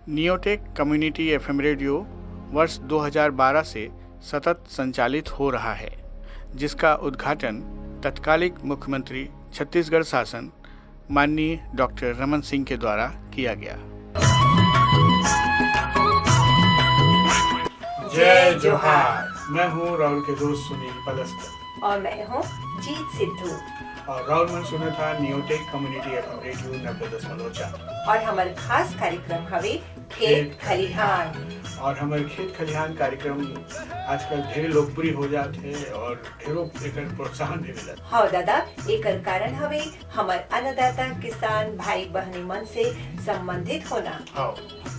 Neotech community FM radio वर्ष 2012 से सतत संचालित हो रहा है, जिसका उद्घाटन तत्कालिक मुख्यमंत्री छत्तीसगढ़ शासन माननीय डॉक्टर रमन सिंह के द्वारा किया गया। जय जोहार। मैं हूँ राहुल के दोस्त सुनील पलस्कर और मैं हूँ जीत सिद्धू और राहुल मन सुना था नियोटेक कम्युनिटी एफएम रेडियो 90.4 और हमारे खास कार्यक्रम हवे खेत खलिहान। और हमारे खेत खलिहान कार्यक्रम आजकल ढेर लोकप्रिय हो जाते हैं और ढेरों एकर प्रोत्साहन भी मिलत। हाँ दादा, एकर कारण हवे हमार अन्नदाता किसान भाई बहनी मन से संबंधित होना। हाँ,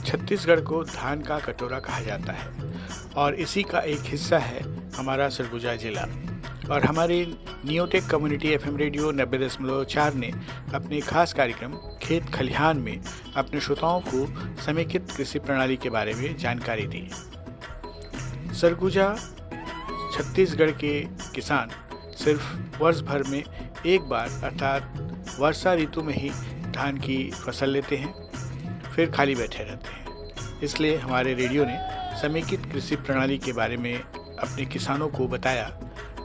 छत्तीसगढ़ को धान का कटोरा कहा जाता है और इसी का एक हिस्सा है हमारा सरगुजा जिला। और हमारे नियोटेक कम्युनिटी एफएम रेडियो 90.4 ने अपने खास कार्यक्रम खेत खलिहान में अपने श्रोताओं को समेकित कृषि प्रणाली के बारे में जानकारी दी। सरगुजा छत्तीसगढ़ के किसान सिर्फ वर्ष भर में एक बार अर्थात वर्षा ऋतु में ही धान की फसल लेते हैं, फिर खाली बैठे रहते हैं। इसलिए हमारे रेडियो ने समेकित कृषि प्रणाली के बारे में अपने किसानों को बताया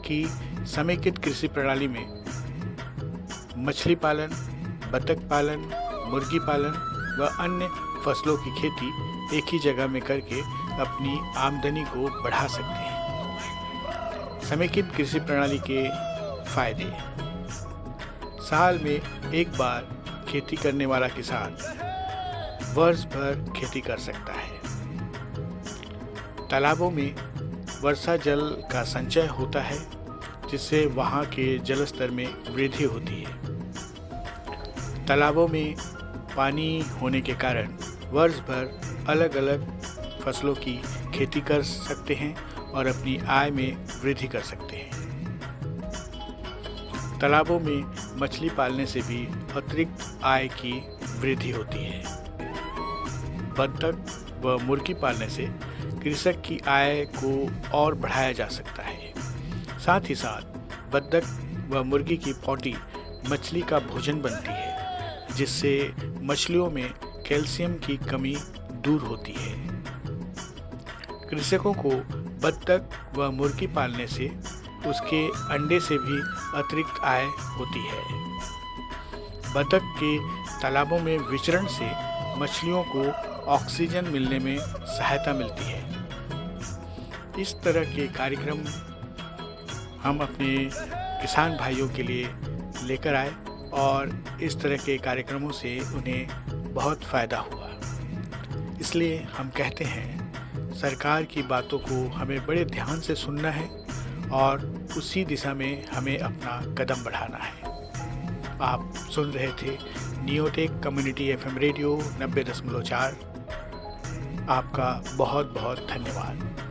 कि समेकित कृषि प्रणाली में मछली पालन, बतख पालन, मुर्गी पालन व अन्य फसलों की खेती एक ही जगह में करके अपनी आमदनी को बढ़ा सकते हैं। समेकित कृषि प्रणाली के फायदे: साल में एक बार खेती करने वाला किसान वर्ष भर खेती कर सकता है। तालाबों में वर्षा जल का संचय होता है, जिससे वहां के जल स्तर में वृद्धि होती है। तालाबों में पानी होने के कारण वर्ष भर अलग अलग फसलों की खेती कर सकते हैं और अपनी आय में वृद्धि कर सकते हैं। तालाबों में मछली पालने से भी अतिरिक्त आय की वृद्धि होती है। बतख व मुर्गी पालने से कृषक की आय को और बढ़ाया जा सकता है। साथ ही साथ बतख व मुर्गी की पोटी मछली का भोजन बनती है, जिससे मछलियों में कैल्शियम की कमी दूर होती है। कृषकों को बतख व मुर्गी पालने से उसके अंडे से भी अतिरिक्त आय होती है। बतख के तालाबों में विचरण से मछलियों को ऑक्सीजन मिलने में सहायता मिलती है। इस तरह के कार्यक्रम हम अपने किसान भाइयों के लिए लेकर आए और इस तरह के कार्यक्रमों से उन्हें बहुत फ़ायदा हुआ। इसलिए हम कहते हैं, सरकार की बातों को हमें बड़े ध्यान से सुनना है और उसी दिशा में हमें अपना कदम बढ़ाना है। आप सुन रहे थे नियोटेक कम्युनिटी एफएम रेडियो 90.4। आपका बहुत बहुत धन्यवाद।